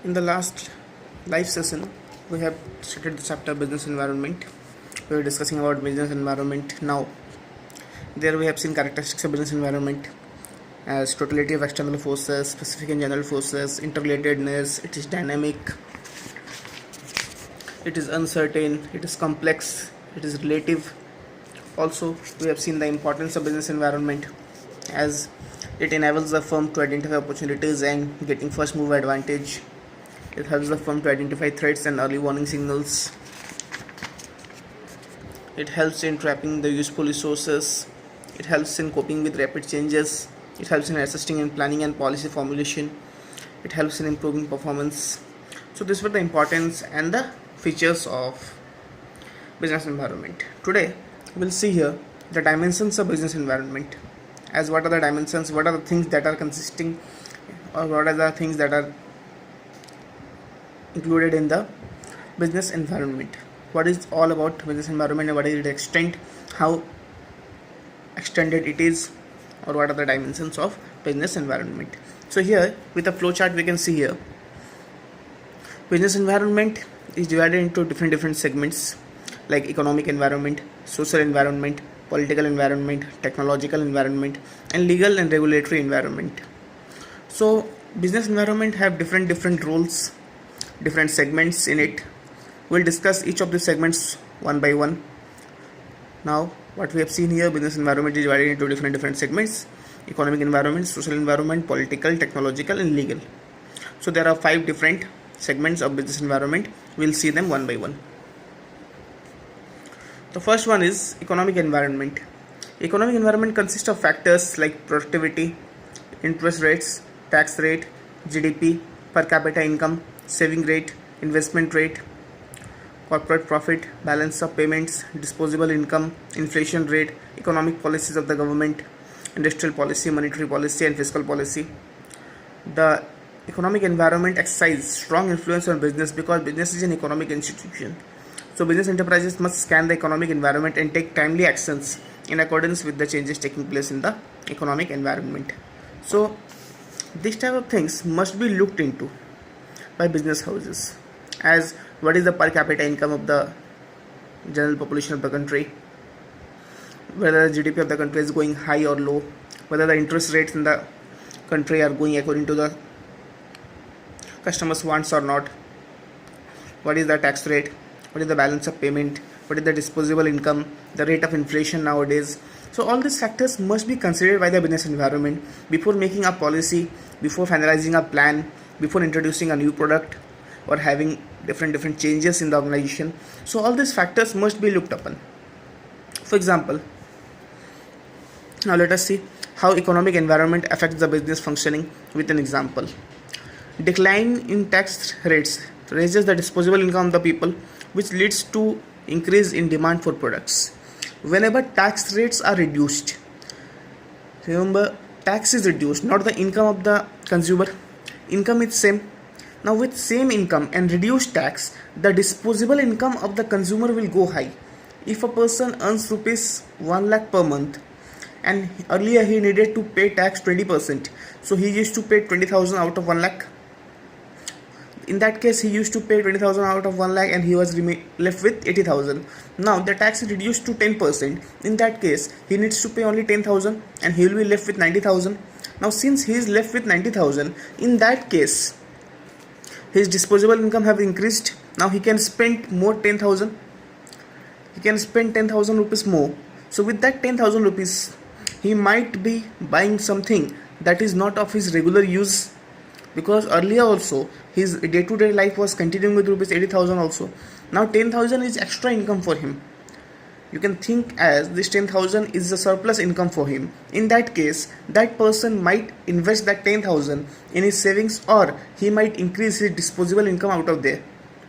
In the last live session, we have started the chapter business environment. We were discussing about business environment. Now, there we have seen characteristics of business environment as totality of external forces, specific and general forces, interrelatedness. It is dynamic, it is uncertain, it is complex, it is relative. Also, we have seen the importance of business environment as it enables the firm to identify opportunities and getting first move advantage. It helps the firm to identify threats and early warning signals. It helps in trapping the useful resources. It helps in coping with rapid changes. It helps in assisting in planning and policy formulation. It helps in improving performance. So these were the importance and the features of business environment. Today we'll see here the dimensions of business environment. As what are the dimensions, what are the things that are consisting, or what are the things that are included in the business environment. What is all about business environment and what is its extent, how extended it is, or what are the dimensions of business environment. So here with a flowchart we can see here business environment is divided into different segments like economic environment, social environment, political environment, technological environment, and legal and regulatory environment. So business environment have different roles, different segments in it. We'll discuss each of the segments one by one. Now what we have seen here, business environment is divided into different segments: economic environment, social environment, political, technological, and legal. So there are 5 different segments of business environment. We'll see them one by one. The first one is economic environment. Economic environment consists of factors like productivity, interest rates, tax rate, GDP, per capita income, saving rate, investment rate, corporate profit, balance of payments, disposable income, inflation rate, economic policies of the government, industrial policy, monetary policy, and fiscal policy. The economic environment exercises strong influence on business because business is an economic institution. So business enterprises must scan the economic environment and take timely actions in accordance with the changes taking place in the economic environment. So this type of things must be looked into by business houses, as what is the per capita income of the general population of the country, whether the GDP of the country is going high or low, whether the interest rates in the country are going according to the customers' wants or not, what is the tax rate, what is the balance of payment, what is the disposable income, the rate of inflation nowadays. So all these factors must be considered by the business environment before making a policy, before finalizing a plan, before introducing a new product, or having different changes in the organization. So all these factors must be looked upon. For example, now let us see how economic environment affects the business functioning with an example. Decline in tax rates raises the disposable income of the people, which leads to increase in demand for products. Whenever tax rates are reduced, remember tax is reduced, not the income of the consumer. Income is same. Now with same income and reduced tax, the disposable income of the consumer will go high. If a person earns rupees 1 lakh per month and earlier he needed to pay tax 20%, so he used to pay 20,000 out of 1 lakh. In that case, he used to pay 20,000 out of 1 lakh and he was left with 80,000. Now the tax is reduced to 10%. In that case, he needs to pay only 10,000 and he will be left with 90,000. Now since he is left with 90,000, in that case, his disposable income have increased. Now he can spend more 10,000. He can spend 10,000 rupees more. So with that 10,000 rupees, he might be buying something that is not of his regular use, because earlier also his day-to-day life was continuing with rupees 80,000 also. Now 10,000 is extra income for him. You can think as this 10,000 is a surplus income for him. In that case, that person might invest that 10,000 in his savings, or he might increase his disposable income out of there.